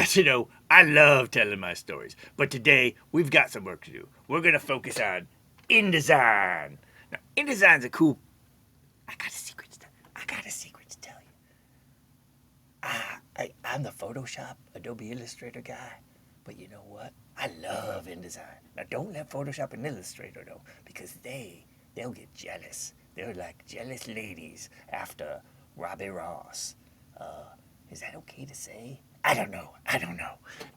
As you know, I love telling my stories, but today we've got some work to do. We're gonna focus on InDesign. Now, InDesign's a cool. I got a secret. I got a secret to tell you. I'm the Photoshop, Adobe Illustrator guy, but you know what? I love InDesign. Now, don't let Photoshop and Illustrator know, because they'll get jealous. They're like jealous ladies after Ronny Ross. Is that okay to say? I don't know.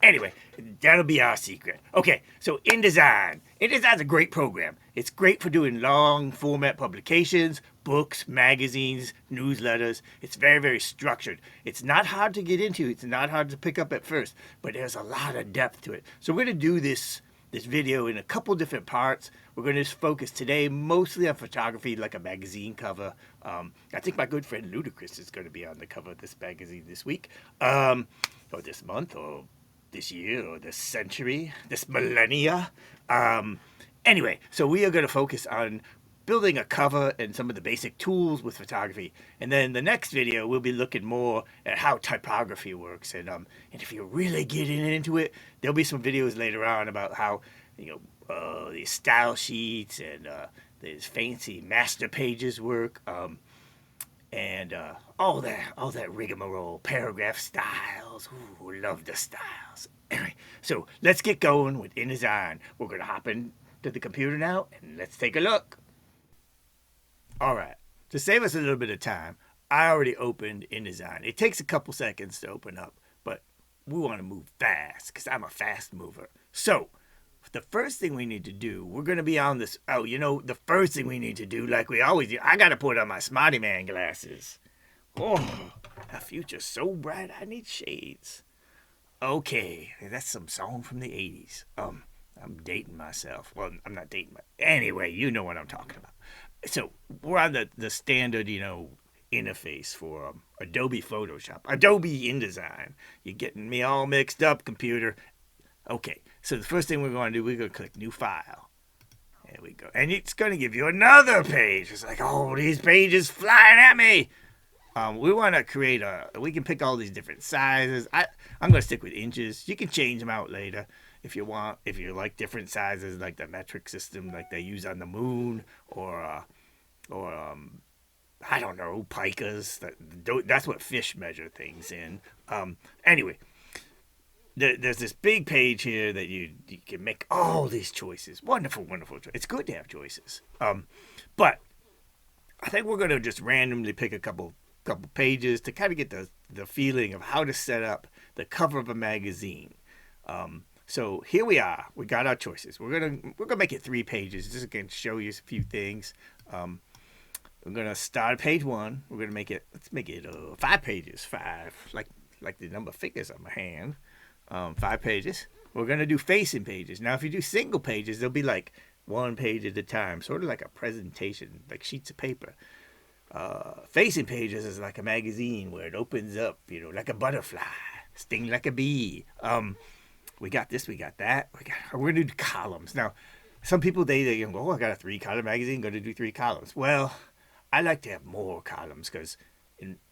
Anyway, that'll be our secret. Okay, so InDesign. InDesign's a great program. It's great for doing long format publications, books, magazines, newsletters. It's very, very structured. It's not hard to get into. It's not hard to pick up at first, but there's a lot of depth to it. So we're going to do this video in a couple different parts. We're going to focus today mostly on photography, like a magazine cover. I think my good friend Ludacris is going to be on the cover of this magazine this week, or this month, or this year, or this century, this millennia. Anyway, so we are going to focus on building a cover and some of the basic tools with photography. And then the next video, we'll be looking more at how typography works. And if you're really getting into it, there'll be some videos later on about how, these style sheets and these fancy master pages work. And all that rigmarole, paragraph styles. Ooh, love the styles. Anyway, so let's get going with InDesign. We're going to hop into the computer now, and let's take a look. All right, to save us a little bit of time, I already opened InDesign. It takes a couple seconds to open up, but we want to move fast because I'm a fast mover. So the first thing we need to do, we're going to be on this. Oh, the first thing we need to do, like we always do, I got to put on my Smarty Man glasses. Oh, the future's so bright, I need shades. Okay, that's some song from the 80s. I'm dating myself. Well, I'm not dating anyway, you know what I'm talking about. So we're on the standard, interface for Adobe Photoshop, Adobe InDesign. You're getting me all mixed up, computer. Okay, so the first thing we're going to do, we're going to click New File. There we go. And it's going to give you another page. It's like, oh, these pages flying at me. We want to create we can pick all these different sizes. I'm going to stick with inches. You can change them out later if you want. If you like different sizes, like the metric system like they use on the moon, or I don't know, picas. That's what fish measure things in. Anyway, there's this big page here that you can make all these choices. Wonderful, wonderful choice. It's good to have choices. But I think we're going to just randomly pick a couple pages to kind of get the feeling of how to set up the cover of a magazine. So here we are. We got our choices. We're gonna make it 3 pages. Just going to show you a few things. We're gonna start page 1. We're gonna make it. Let's make it 5 pages. 5, like the number of fingers on my hand. 5 pages. We're gonna do facing pages. Now, if you do single pages, they'll be like 1 page at a time, sort of like a presentation, like sheets of paper. Facing pages is like a magazine where it opens up, like a butterfly, sting like a bee. We got this, we got that. We're gonna do columns. Now, some people they go, oh, I got a 3-column magazine, going to do 3 columns. Well, I like to have more columns because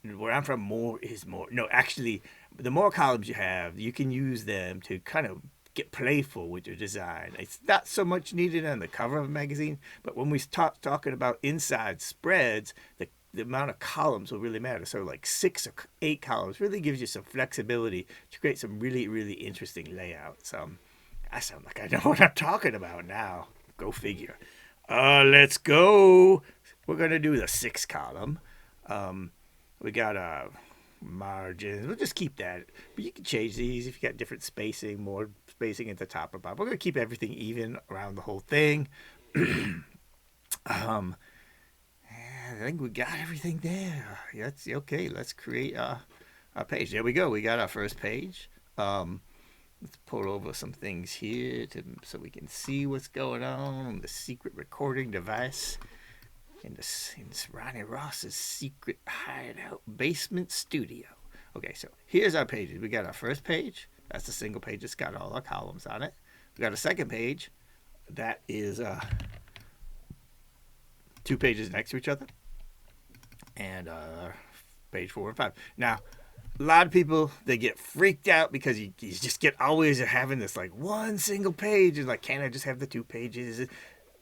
where I'm from, more is more. No, actually, the more columns you have, you can use them to kind of get playful with your design. It's not so much needed on the cover of a magazine, but when we start talking about inside spreads, the amount of columns will really matter. So like 6 or 8 columns really gives you some flexibility to create some really, really interesting layouts. I sound like I know what I'm talking about now. Go figure. Let's go. We're going to do the 6 column. We got margins. We'll just keep that. But you can change these if you got different spacing, more spacing at the top or bottom. We're going to keep everything even around the whole thing. I think we got everything there. That's okay. Let's create a page. There we go. We got our first page. Let's pull over some things here so we can see what's going on. The secret recording device in Ronny Ross's secret hideout basement studio. Okay, so here's our pages. We got our first page. That's a single page. It's got all our columns on it. We got a second page. That is 2 pages next to each other. And page 4 and 5. Now, a lot of people, they get freaked out because you just get always having this like one single page and like, can't I just have the 2 pages?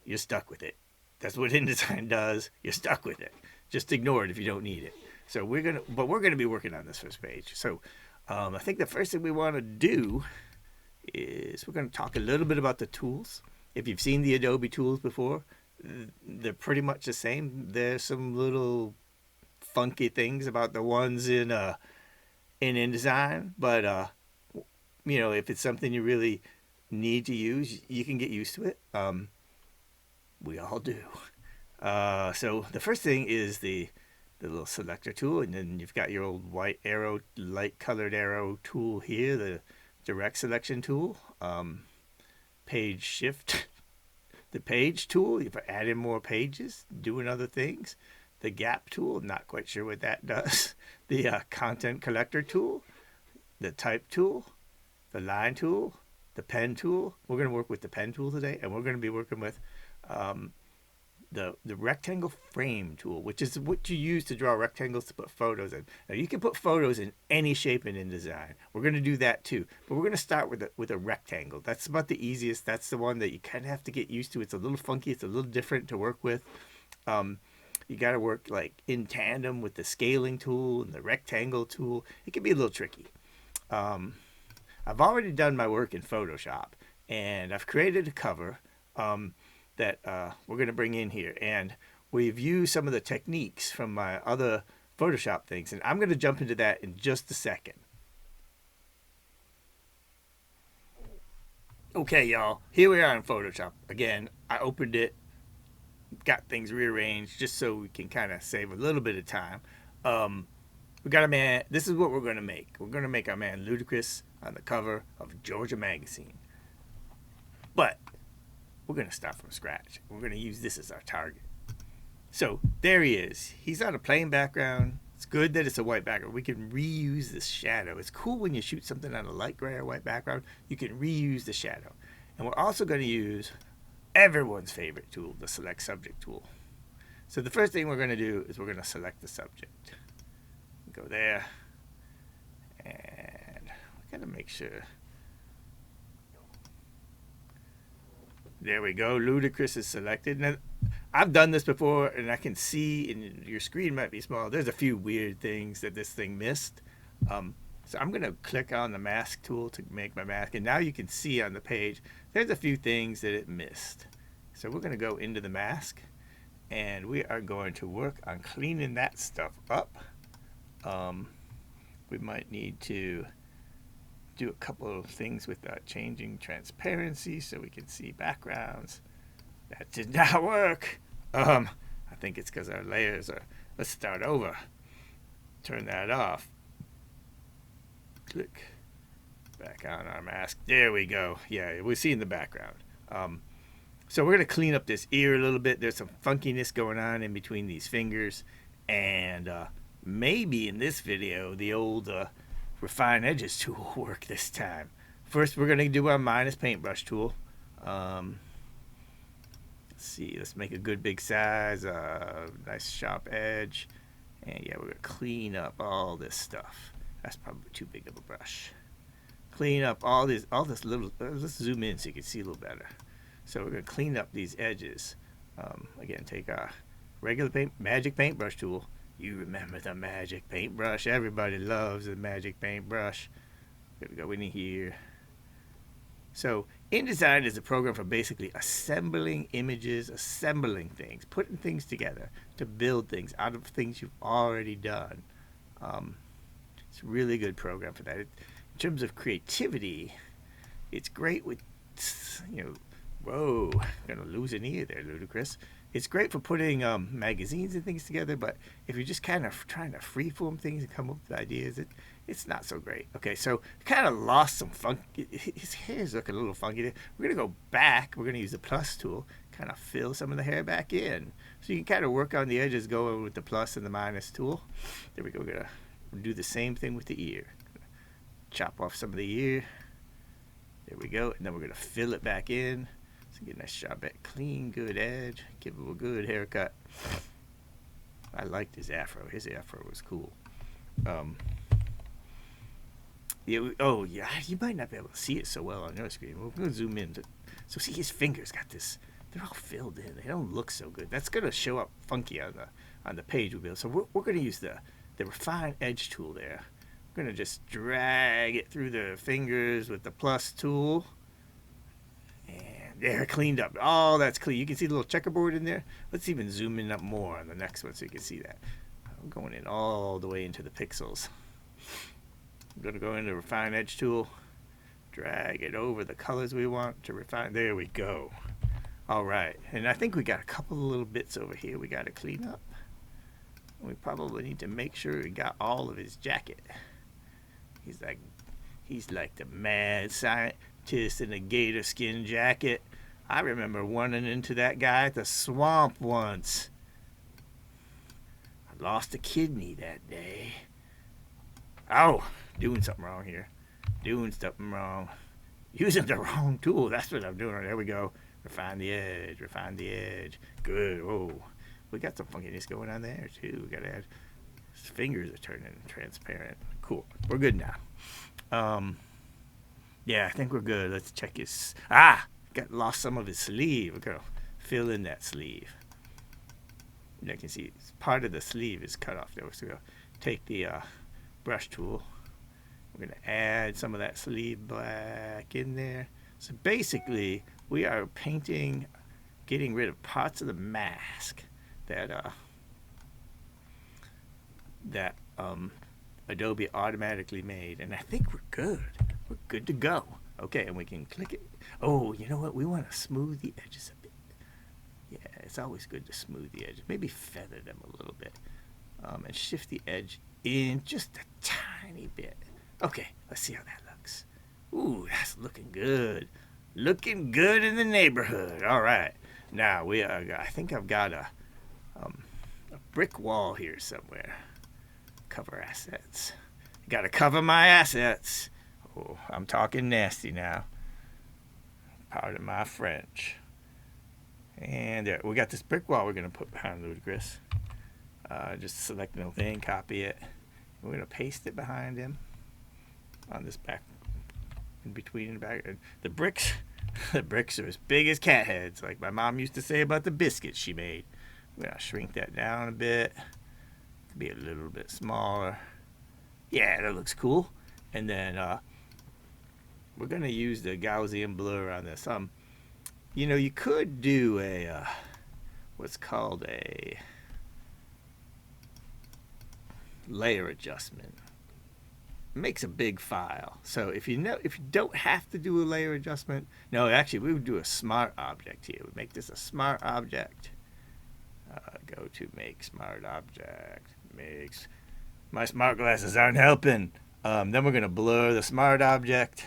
You're stuck with it. That's what InDesign does. You're stuck with it. Just ignore it if you don't need it. So we're gonna be working on this first page. So I think the first thing we want to do is we're going to talk a little bit about the tools. If you've seen the Adobe tools before, they're pretty much the same. There's some little funky things about the ones in InDesign, but you know, if it's something you really need to use, you can get used to it. We all do. So the first thing is the little selector tool, and then you've got your old white arrow, light colored arrow tool here, the direct selection tool, page shift, the page tool for adding more pages, doing other things, the gap tool, not quite sure what that does, the content collector tool, the type tool, the line tool, the pen tool. We're going to work with the pen tool today, and we're going to be working with the rectangle frame tool, which is what you use to draw rectangles to put photos in. Now you can put photos in any shape in InDesign. We're going to do that too, but we're going to start with a rectangle. That's about the easiest. That's the one that you kind of have to get used to. It's a little funky. It's a little different to work with. You got to work like in tandem with the scaling tool and the rectangle tool. It can be a little tricky. I've already done my work in Photoshop, and I've created a cover that we're going to bring in here, and we've used some of the techniques from my other Photoshop things, and I'm going to jump into that in just a second. Okay, y'all, here we are in Photoshop. Again, I opened it, got things rearranged just so we can kind of save a little bit of time. We got a man. This is what we're going to make. We're going to make our man Ludacris on the cover of Georgia Magazine. But we're going to start from scratch. We're going to use this as our target. So there he is. He's on a plain background. It's good that it's a white background. We can reuse this shadow. It's cool when you shoot something on a light gray or white background. You can reuse the shadow. And we're also going to use everyone's favorite tool, the select subject tool. So the first thing we're going to do is we're going to select the subject. Go there. And we got to make sure. There we go. Ludacris is selected. Now, I've done this before, and I can see, and your screen might be small, there's a few weird things that this thing missed. So I'm going to click on the mask tool to make my mask, and now you can see on the page there's a few things that it missed. So we're going to go into the mask, and we are going to work on cleaning that stuff up. We might need to do a couple of things with changing transparency so we can see backgrounds. That did not work. I think it's because our layers are. Let's start over. Turn that off. Click back on our mask. There we go. Yeah, we're seeing the background. So we're going to clean up this ear a little bit. There's some funkiness going on in between these fingers. And maybe in this video, the old Refine Edges tool will work this time. First, we're going to do our minus paintbrush tool. Let's see. Let's make a good big size. Nice sharp edge. And yeah, we're going to clean up all this stuff. That's probably too big of a brush. Clean up all this little. Let's zoom in so you can see a little better. So we're going to clean up these edges. Again, take our regular magic paintbrush tool. You remember the magic paintbrush. Everybody loves the magic paintbrush. There we go in here. So InDesign is a program for basically assembling images, assembling things, putting things together to build things out of things you've already done. It's a really good program for that. In terms of creativity, it's great with, whoa, I'm going to lose an ear there, Ludacris. It's great for putting magazines and things together, but if you're just kind of trying to freeform things and come up with ideas, it's not so great. Okay, so kind of lost some funk. His hair's looking a little funky there. We're going to go back. We're going to use the plus tool, kind of fill some of the hair back in. So you can kind of work on the edges going with the plus and the minus tool. There we go. We're going to do the same thing with the ear. Chop off some of the ear. There we go. And then we're going to fill it back in. So get a nice sharp, clean, good edge. Give him a good haircut. I liked his afro. His afro was cool. Yeah, oh, yeah, you might not be able to see it so well on your screen. We're going to zoom in. So see, his fingers got this. They're all filled in. They don't look so good. That's going to show up funky on the page. We'll be able, so we're going to use the refine edge tool there. We're going to just drag it through the fingers with the plus tool. And there, cleaned up. Oh, that's clean. You can see the little checkerboard in there. Let's even zoom in up more on the next one so you can see that. I'm going in all the way into the pixels. I'm going to go into the refine edge tool, drag it over the colors we want to refine. There we go. All right, and I think we got a couple of little bits over here we got to clean up. We probably need to make sure we got all of his jacket. He's like the mad scientist in a gator skin jacket. I remember running into that guy at the swamp once. I lost a kidney that day. Oh, doing something wrong here. Doing something wrong. Using the wrong tool. That's what I'm doing. There we go. Refine the edge. Refine the edge. Good. Whoa. We got some funkiness going on there, too. We got to add. His fingers are turning transparent. Cool. We're good now. Yeah, I think we're good. Let's check his. Lost some of his sleeve. We're going to fill in that sleeve. You can see part of the sleeve is cut off there. So we'll take the brush tool. We're going to add some of that sleeve black in there. So basically, we are painting, getting rid of parts of the mask that Adobe automatically made. And I think we're good. We're good to go. Okay, and we can click it. Oh, you know what? We want to smooth the edges a bit. Yeah, it's always good to smooth the edges. Maybe feather them a little bit. And shift the edge in just a tiny bit. Okay, let's see how that looks. Ooh, that's looking good. Looking good in the neighborhood. All right. Now, I think I've got a brick wall here somewhere. Cover assets. Got to cover my assets. Oh, I'm talking nasty now. Pardon my French. And there, we got this brick wall we're going to put behind Ludacris. Just select the thing, copy it. We're going to paste it behind him on this back, in between and back. The bricks are as big as cat heads, like my mom used to say about the biscuits she made. We're going to shrink that down a bit. Be a little bit smaller. Yeah, that looks cool. And then we're going to use the Gaussian blur on this. You could do a what's called a layer adjustment. It makes a big file. So if you don't have to do a layer adjustment, no, actually we would do a smart object here. We make this a smart object. Go to make smart object. My smart glasses aren't helping. Then we're going to blur the smart object.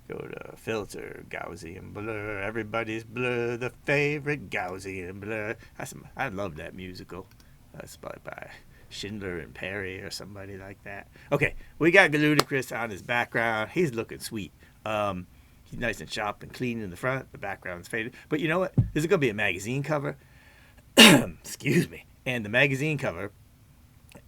Go to filter, Gaussian blur. Everybody's blur, the favorite Gaussian blur. I love that musical. That's by Schindler and Perry or somebody like that. Okay, we got Ludacris on his background. He's looking sweet. He's nice and sharp and clean in the front. The background's faded. But you know what? This is going to be a magazine cover. Excuse me. And the magazine cover,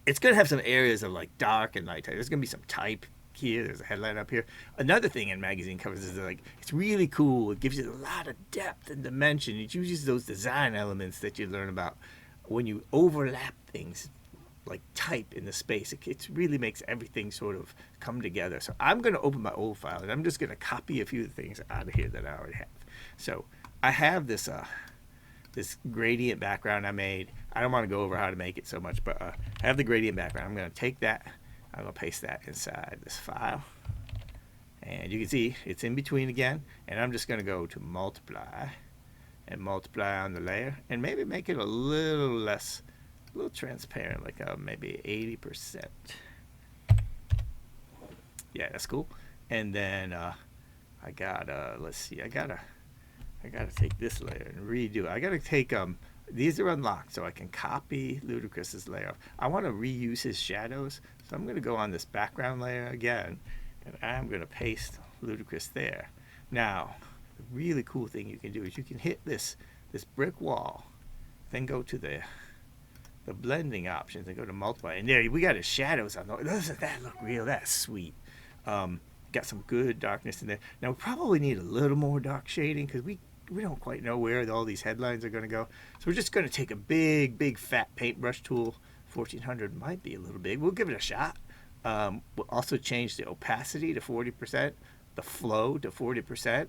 it's going to have some areas of like dark and light. There's going to be some type here. There's a headline up here. Another thing in magazine covers is like it's really cool. It gives you a lot of depth and dimension. It uses those design elements that you learn about when you overlap things like type in the space. It really makes everything sort of come together. So I'm going to open my old file and I'm just going to copy a few things out of here that I already have. So I have this gradient background I made. I don't want to go over how to make it so much, but I have the gradient background. I'm going to take that. I'm going to paste that inside this file. And you can see it's in between again. And I'm just going to go to multiply and multiply on the layer and maybe make it a little transparent, like maybe 80%. Yeah, that's cool. And then I gotta, let's see, I gotta take this layer and redo it. I gotta take these are unlocked, so I can copy Ludacris's layer. I want to reuse his shadows, so I'm gonna go on this background layer again, and I'm gonna paste Ludacris there. Now, the really cool thing you can do is you can hit this brick wall, then go to the blending options and go to multiply. And there we got his shadows on. Doesn't that look real? That's sweet. Got some good darkness in there. Now we probably need a little more dark shading because we don't quite know where all these headlines are going to go. So we're just going to take a big fat paintbrush tool. 1400 might be a little big. We'll give it a shot. We'll also change the opacity to 40%, the flow to 40%.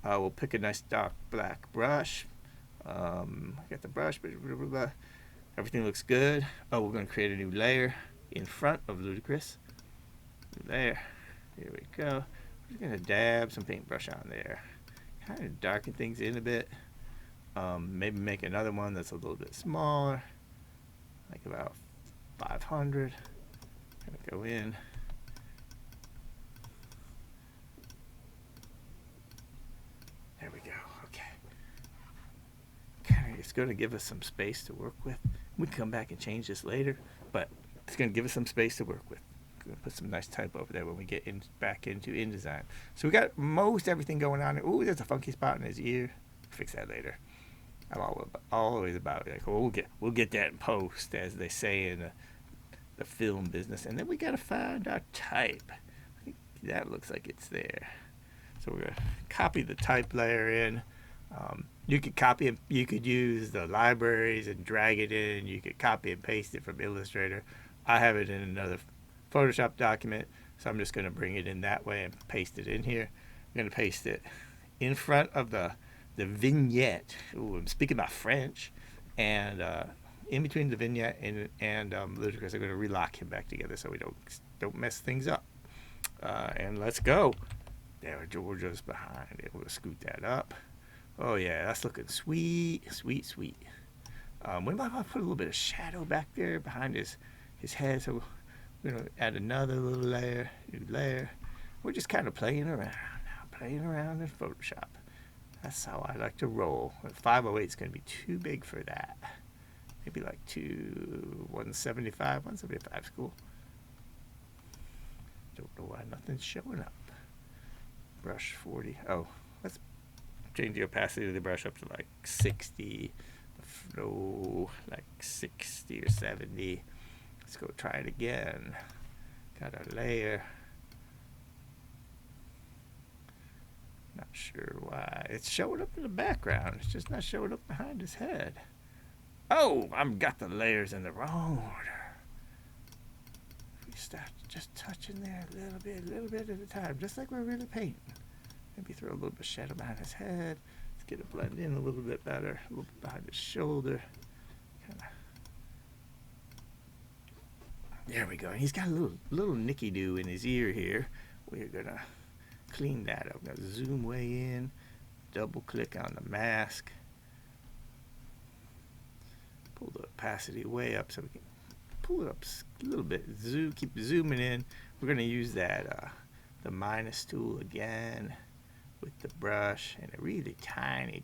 We'll pick a nice dark black brush. I got the brush, but everything looks good. Oh, we're going to create a new layer in front of Ludicrous. There. Here we go. We're going to dab some paintbrush on there. Kind of darken things in a bit. Maybe make another one that's a little bit smaller. Like about 500. Gonna go in. There we go. Okay. Kind of, it's going to give us some space to work with. We can come back and change this later, but it's going to give us some space to work with. Going to put some nice type over there when we get back into InDesign. So we got most everything going on. Ooh, there's a funky spot in his ear. Fix that later. I'm always about like, well, we'll get that in post, as they say in the film business. And then we gotta find our type. I think that looks like it's there. So we're gonna copy the type layer in. You could copy it. You could use the libraries and drag it in. You could copy and paste it from Illustrator. I have it in another Photoshop document, so I'm just going to bring it in that way and paste it in here. I'm going to paste it in front of the vignette. Ooh, I'm speaking about French, and in between the vignette and Ludicrous, I'm going to relock him back together so we don't mess things up. And let's go. There, Georgia's behind it. We'll scoot that up. Oh yeah, that's looking sweet. We might want to put a little bit of shadow back there behind his head, so we're going to add another little layer, new layer. We're just kind of playing around in Photoshop. That's how I like to roll. 508 is going to be too big for that. Maybe like 175. 175 is cool. Don't know why nothing's showing up. Brush 40. Oh, let's change the opacity of the brush up to like 60. The flow like 60 or 70. Let's go try it again. Got a layer. Not sure why. It's showing up in the background. It's just not showing up behind his head. Oh, I've got the layers in the wrong order. We start just touching there a little bit at a time, just like we're really painting. Maybe throw a little bit of shadow behind his head. Let's get it blend in a little bit better. A little bit behind his shoulder. Kinda. There we go. He's got a little nicky-doo in his ear here. We're going to clean that up. Now zoom way in. Double click on the mask. Pull the opacity way up so we can pull it up a little bit. Keep zooming in. We're going to use that the minus tool again with the brush, and a really tiny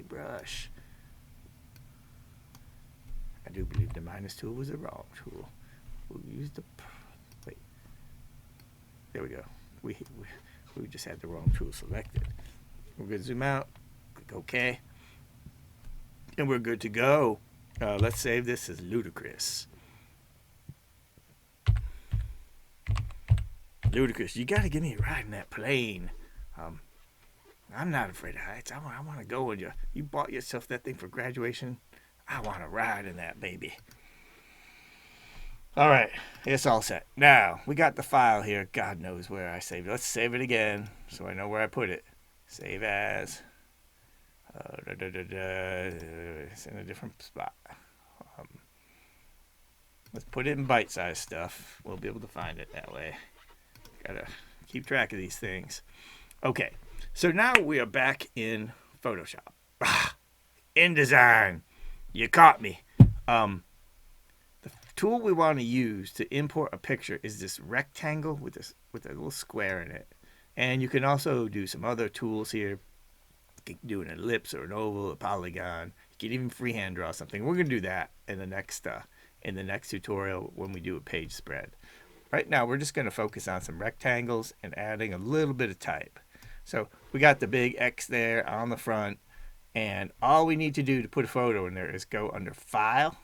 brush. I do believe the minus tool was the wrong tool. We'll use the wait. There we go. We just had the wrong tool selected. We're going to zoom out. Click OK. And we're good to go. Let's save this as Ludicrous. Ludicrous, you got to give me a ride in that plane. I'm not afraid of heights. I want to go with you. You bought yourself that thing for graduation. I want to ride in that baby. All right, it's all set. Now, we got the file here. God knows where I saved it. Let's save it again so I know where I put it. Save as. It's in a different spot. Let's put it in bite-sized stuff. We'll be able to find it that way. Gotta keep track of these things. Okay, so now we are back in Photoshop. InDesign. You caught me. The tool we want to use to import a picture is this rectangle with a little square in it. And you can also do some other tools here. You can do an ellipse or an oval, a polygon. You can even freehand draw something. We're going to do that in the next tutorial when we do a page spread. Right now, we're just going to focus on some rectangles and adding a little bit of type. So we got the big X there on the front. And all we need to do to put a photo in there is go under File,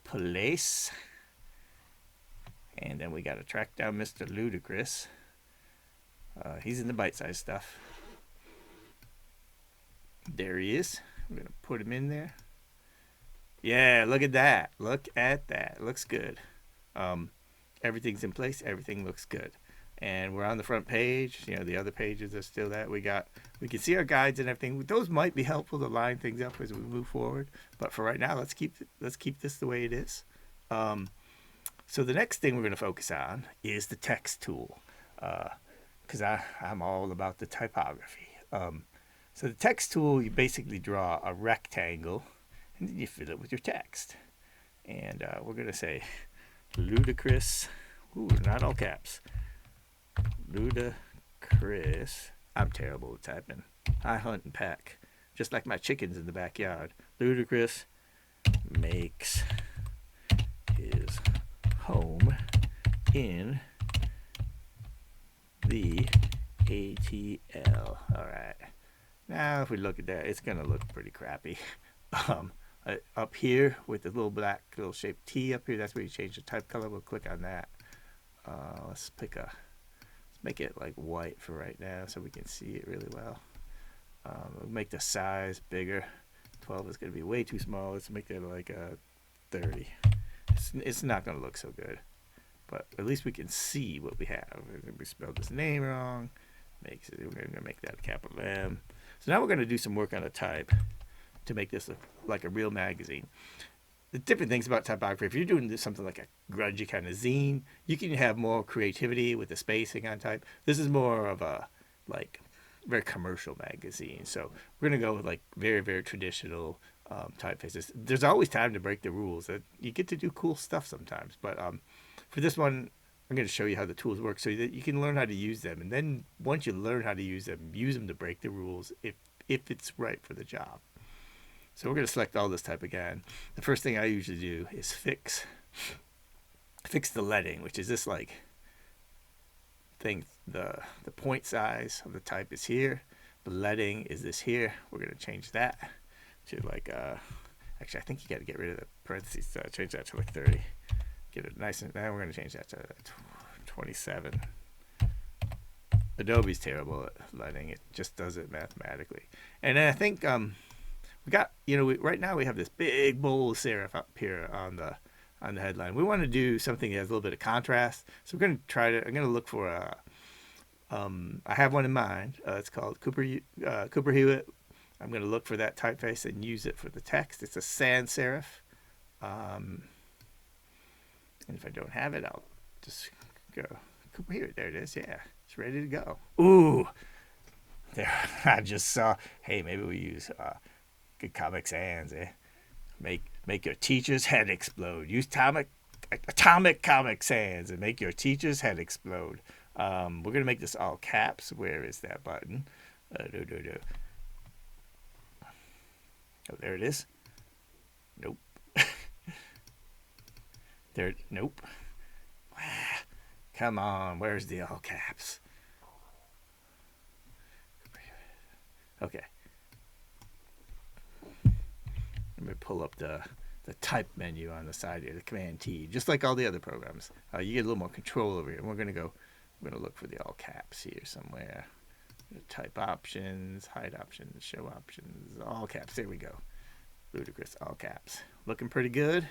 Place, and then we got to track down Mr. Ludicrous. He's in the bite-sized stuff. There he is. I'm going to put him in there. Yeah, look at that. Look at that. Looks good. Um, Everything's in place. Everything looks good. And we're on the front page. You know, the other pages are still that. We can see our guides and everything. Those might be helpful to line things up as we move forward. But for right now, let's keep this the way it is. So the next thing we're going to focus on is the text tool, because I'm all about the typography. So the text tool, you basically draw a rectangle, and then you fill it with your text. And we're going to say ludicrous. Ooh, not all caps. Ludicrous. I'm terrible at typing. I hunt and peck, just like my chickens in the backyard. Ludicrous makes his home in the ATL. All right. Now, if we look at that, it's going to look pretty crappy. Up here with the little black little shaped T up here, that's where you change the type color. We'll click on that. Let's make it like white for right now so we can see it really well. We'll make the size bigger. 12 is going to be way too small. Let's make it like a 30. It's not going to look so good, but at least we can see what we have. We spelled this name wrong. We're going to make that a capital M. So now we're going to do some work on a type to make this look like a real magazine. The different things about typography, if you're doing something like a grungy kind of zine, you can have more creativity with the spacing on type. This is more of a like very commercial magazine. So we're going to go with like very, very traditional typefaces. There's always time to break the rules. You get to do cool stuff sometimes. But for this one, I'm going to show you how the tools work so that you can learn how to use them. And then once you learn how to use them to break the rules if it's right for the job. So we're going to select all this type again. The first thing I usually do is fix the leading, which is this like thing. The point size of the type is here. The leading is this here. We're going to change that to like, actually I think you got to get rid of the parentheses. Change that to like 30. Get it nice and now we're going to change that to 27. Adobe's terrible at leading. It just does it mathematically. And then I think we got, right now we have this big bold serif up here on the headline. We want to do something that has a little bit of contrast. So we're going to I'm going to look for I have one in mind. It's called Cooper Hewitt. I'm going to look for that typeface and use it for the text. It's a sans serif. And if I don't have it, I'll just go Cooper Hewitt. There it is. Yeah, it's ready to go. Ooh, there. I just saw. Hey, maybe we use good Comic Sans. Make your teacher's head explode. Use atomic Comic Sans and make your teacher's head explode. We're gonna make this all caps. Where is that button? Oh, there it is. Nope. Nope. Come on, where's the all caps? Okay. Let me pull up the type menu on the side here, the Command T, just like all the other programs. You get a little more control over here. And we're gonna look for the all caps here somewhere. Type options, hide options, show options, all caps. There we go. Ludicrous, all caps. Looking pretty good.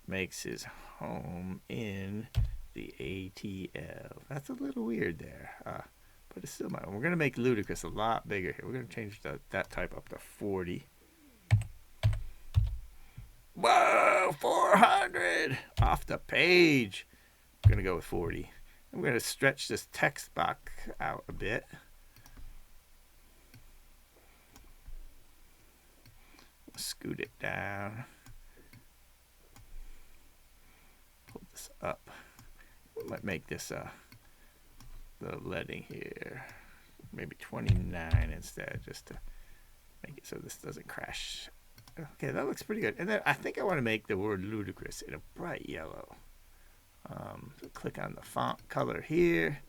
Makes his home in the ATL. That's a little weird there. But it's still mine. We're going to make ludicrous a lot bigger here. We're going to change that type up to 40. Whoa, 400 off the page. We're going to go with 40. And we're going to stretch this text box out a bit. Scoot it down. Pull this up. We might make this the leading here maybe 29 instead, just to make it so this doesn't crash. Okay, that looks pretty good. And then I think I want to make the word ludicrous in a bright yellow. So click on the font color here.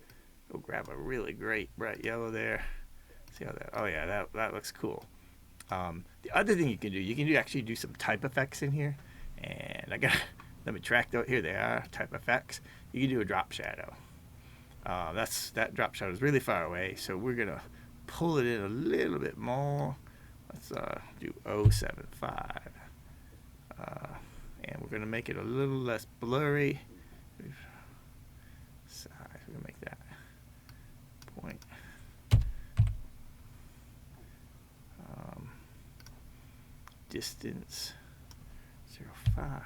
Go grab a really great bright yellow there. See how that? Oh yeah, that looks cool. The other thing you can do, actually do some type effects in here. And let me track those. Here they are, type effects. You can do a drop shadow. That drop shadow is really far away, so we're gonna pull it in a little bit more. Let's do 075, and we're gonna make it a little less blurry. Size, we're gonna make that point. Distance 0.5.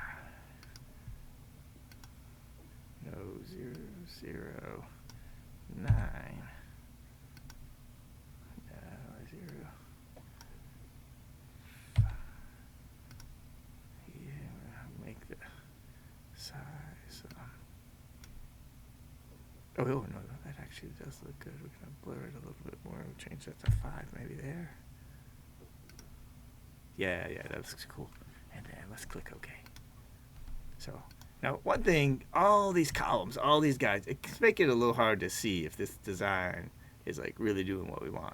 No 0.09. No 0. Yeah, make the size. Oh no, that actually does look good. We're gonna blur it a little bit more. We'll change that to 5 maybe there. Yeah, that looks cool. And then let's click OK. So now one thing, all these columns, all these guides, it can make it a little hard to see if this design is like really doing what we want.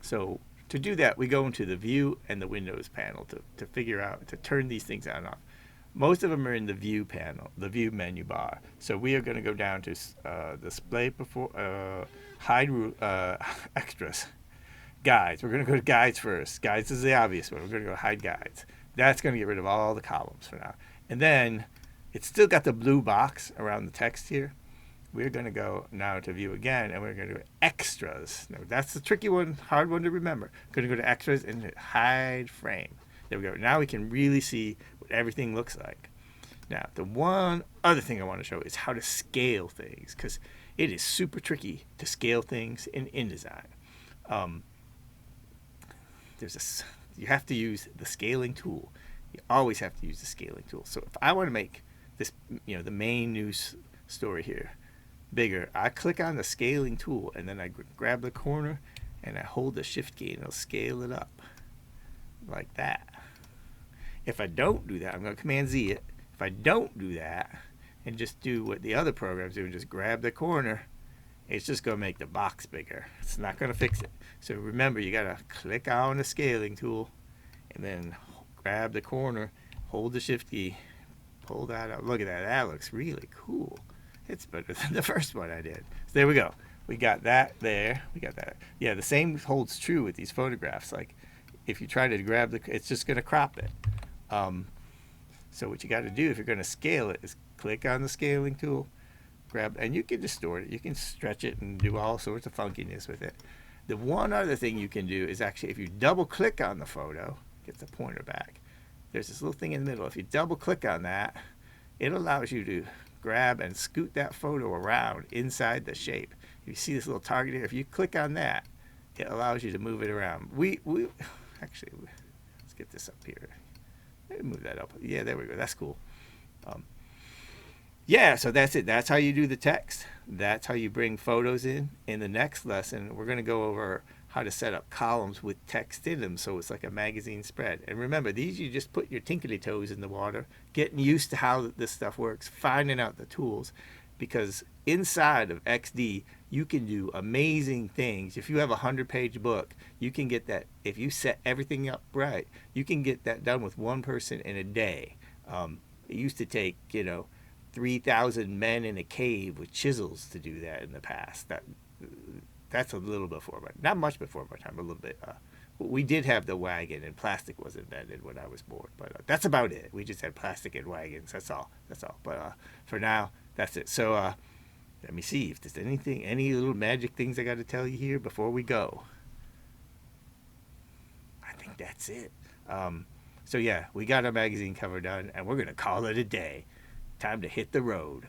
So to do that, we go into the View and the Windows panel to figure out, to turn these things on and off. Most of them are in the View panel, the View menu bar. So we are going to go down to Display before Hide Extras. Guides. We're going to go to Guides first. Guides is the obvious one. We're going to go Hide Guides. That's going to get rid of all the columns for now. And then it's still got the blue box around the text here. We're going to go now to View again, and we're going to do Extras. Now, that's the tricky one, hard one to remember. Going to go to Extras and Hide Frame. There we go. Now we can really see what everything looks like. Now, the one other thing I want to show is how to scale things, because it is super tricky to scale things in InDesign. You have to use the scaling tool. You always have to use the scaling tool. So if I want to make this, the main news story here bigger, I click on the scaling tool, and then I grab the corner and I hold the shift key, and it'll scale it up like that. If I don't do that, I'm going to Command Z it. If I don't do that and just do what the other programs do and just grab the corner, it's just going to make the box bigger. It's not going to fix it. So remember, you got to click on the scaling tool and then grab the corner, hold the shift key, pull that out. Look at that. That looks really cool. It's better than the first one I did. So there we go. We got that there. We got that. Yeah, the same holds true with these photographs. Like if you try to grab it's just going to crop it. So what you got to do if you're going to scale it is click on the scaling tool, grab, and you can distort it. You can stretch it and do all sorts of funkiness with it. The one other thing you can do is actually if you double click on the photo, get the pointer back, there's this little thing in the middle. If you double click on that, it allows you to grab and scoot that photo around inside the shape. If you see this little target here, if you click on that, it allows you to move it around. Actually, let's get this up here. Maybe move that up. Yeah, there we go. That's cool. Yeah, so that's it. That's how you do the text. That's how you bring photos in. In the next lesson, we're going to go over how to set up columns with text in them so it's like a magazine spread. And remember, these you just put your tinkly toes in the water, getting used to how this stuff works, finding out the tools, because inside of XD, you can do amazing things. If you have a 100-page book, you can get that, if you set everything up right, you can get that done with one person in a day. It used to take, 3,000 men in a cave with chisels to do that in the past. That's a little before, but not much before my time. A little bit. We did have the wagon, and plastic was invented when I was born. But that's about it. We just had plastic and wagons. That's all. But for now, that's it. So let me see if there's any little magic things I got to tell you here before we go. I think that's it. So yeah, we got our magazine cover done, and we're gonna call it a day. Time to hit the road.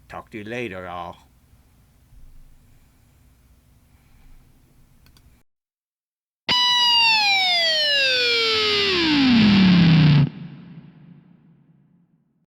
Talk to you later, all.